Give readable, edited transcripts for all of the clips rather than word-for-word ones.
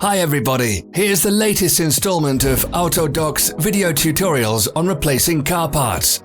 Hi everybody, here's the latest installment of Autodoc's video tutorials on replacing car parts.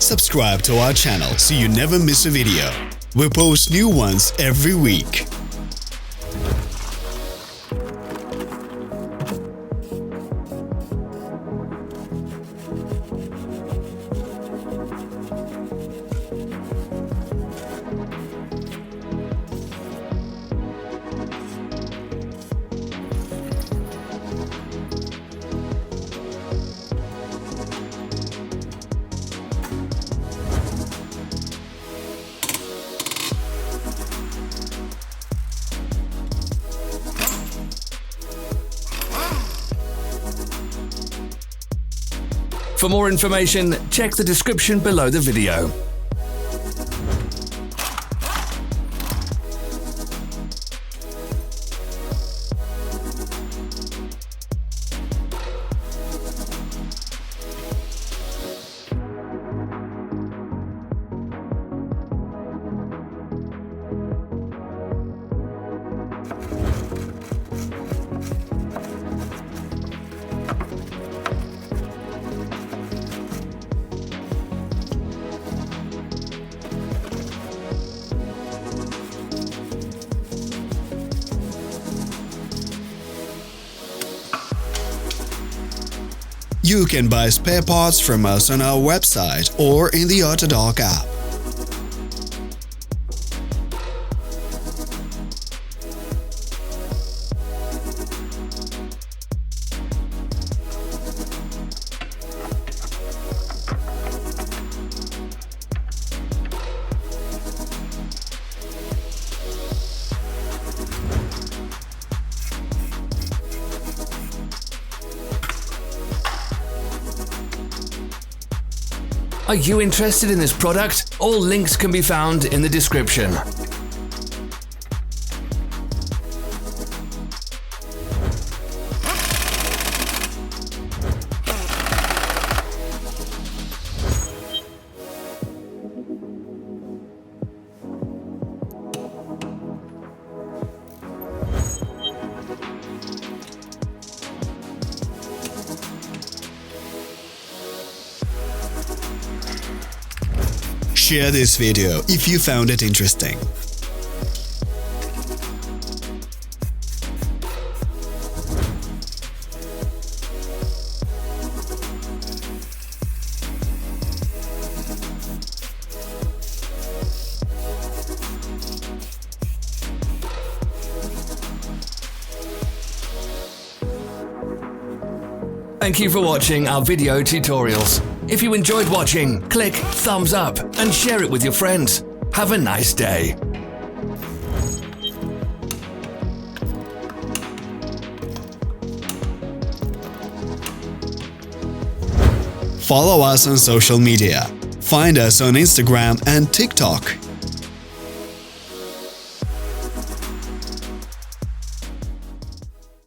Subscribe to our channel so you never miss a video. We post new ones every week. For more information, check the description below the video. You can buy spare parts from us on our website or in the Autodoc app. Are you interested in this product? All links can be found in the description. Share this video if you found it interesting. Thank you for watching our video tutorials. If you enjoyed watching, click thumbs up and share it with your friends. Have a nice day. Follow us on social media. Find us on Instagram and TikTok.